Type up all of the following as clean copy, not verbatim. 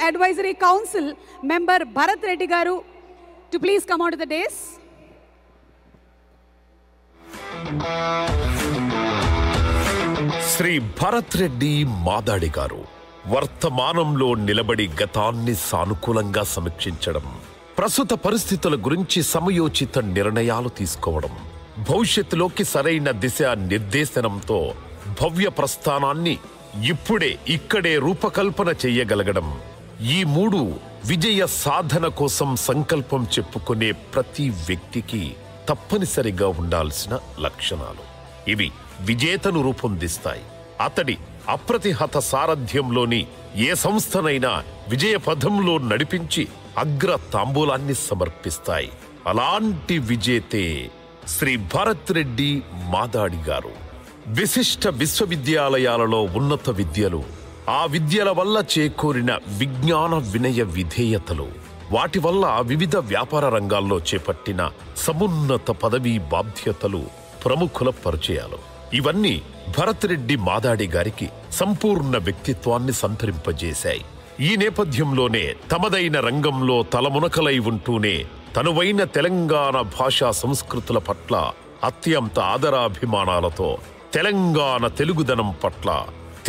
Advisory Council member Bharat Reddy garu to please come onto the dais. Shri Bharat Reddy Madadi గారు వర్తమానంలో నిలబడి గతాన్ని సానుకూలంగా సమీక్షించడం, ప్రస్తుత పరిస్థితుల గురించి సమయోచిత నిర్ణయాలు తీసుకోవడం, భవిష్యత్తులోకి సరైన దిశ నిర్దేశనంతో భవ్య ప్రస్థానాన్ని ఇప్పుడే ఇక్కడే రూపకల్పన చేయగలగడం, ఈ మూడు విజయ సాధన కోసం సంకల్పం చెప్పుకునే ప్రతి వ్యక్తికి తప్పనిసరిగా ఉండాల్సిన లక్షణాలు. ఇవి విజేతను రూపొందిస్తాయి. అతడి అప్రతిహత సారథ్యంలోని ఏ సంస్థనైనా విజయ పథంలో నడిపించి అగ్ర తాంబూలాన్ని సమర్పిస్తాయి. అలాంటి విజేతే శ్రీ భరత్ రెడ్డి మాదాడి గారు. విశిష్ట విశ్వవిద్యాలయాలలో ఉన్నత విద్యలు, ఆ విద్యల వల్ల చేకూరిన విజ్ఞాన వినయ విధేయతలు, వాటి వల్ల వివిధ వ్యాపార రంగాల్లో చేపట్టిన సమున్నత పదవీ బాధ్యతలు, ప్రముఖుల పరిచయాలు, ఇవన్నీ భరత్ రెడ్డి మాదాడి గారికి సంపూర్ణ వ్యక్తిత్వాన్ని సంతరింపజేశాయి. ఈ నేపథ్యంలోనే తమదైన రంగంలో తలమునకలై ఉంటూనే తనువైన తెలంగాణ భాషా సంస్కృతుల పట్ల అత్యంత ఆదరాభిమానాలతో, తెలంగాణ తెలుగుదనం పట్ల,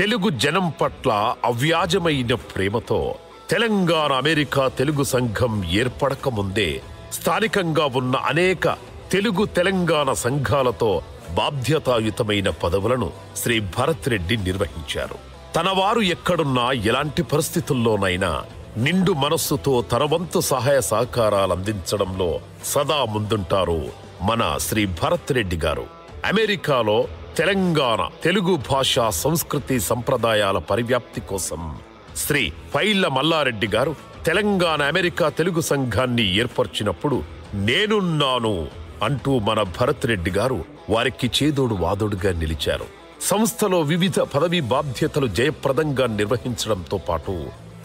తెలుగు జనం పట్ల అవ్యాజమైన ప్రేమతో తెలంగాణ అమెరికా తెలుగు సంఘం ఏర్పడక ముందే స్థానికంగా ఉన్న అనేక తెలుగు తెలంగాణ సంఘాలతో బాధ్యతాయుతమైన పదవులను శ్రీ భరత్ రెడ్డి నిర్వహించారు. తన వారు ఎక్కడున్నా ఎలాంటి పరిస్థితుల్లోనైనా నిండు మనస్సుతో తన వంతు సహాయ సహకారాలు అందించడంలో సదా ముందుంటారు మన శ్రీ భరత్ రెడ్డి గారు. అమెరికాలో తెలంగాణ తెలుగు భాషా సంస్కృతి సంప్రదాయాల పరివ్యాప్తి కోసం శ్రీ పైళ్ల మల్లారెడ్డి గారు తెలంగాణ అమెరికా తెలుగు సంఘాన్ని ఏర్పరిచినప్పుడు నేనున్నాను అంటూ మన భరత్ రెడ్డి గారు వారికి చేదోడు వాదోడుగా నిలిచారు. సంస్థలో వివిధ పదవీ బాధ్యతలు జయప్రదంగా నిర్వహించడంతో పాటు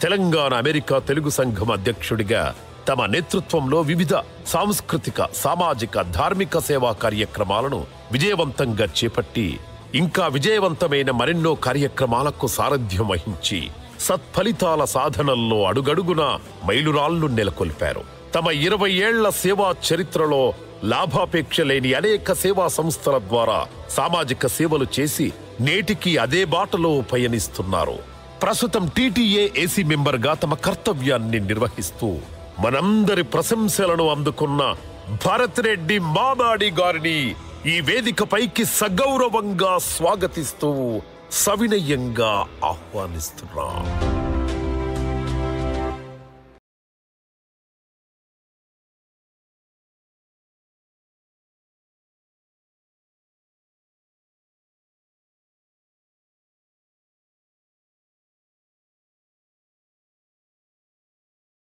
తెలంగాణ అమెరికా తెలుగు సంఘం అధ్యక్షుడిగా తమ నేతృత్వంలో వివిధ సాంస్కృతిక, సామాజిక, ధార్మిక సేవా కార్యక్రమాలను విజయవంతంగా చేపట్టి ఇంకా విజయవంతమైన మరెన్నో కార్యక్రమాలకు సారథ్యం వహించి సత్ఫలితాల సాధనల్లో అడుగడుగునా మైలురాళ్లు నెలకొల్పారు. తమ 20 ఏళ్ల సేవా చరిత్రలో లాభాపేక్ష లేని అనేక సేవా సంస్థల ద్వారా సామాజిక సేవలు చేసి నేటికి అదే బాటలో పయనిస్తున్నారు. ప్రస్తుతం టీటీఏ ఏసీ మెంబర్గా తమ కర్తవ్యాన్ని నిర్వహిస్తూ మనందరి ప్రశంసలను అందుకున్న భరత్ రెడ్డి మాదాడి గారిని ఈ వేదికపైకి సగౌరవంగా స్వాగతిస్తూ సవినయంగా ఆహ్వానిస్తున్నా.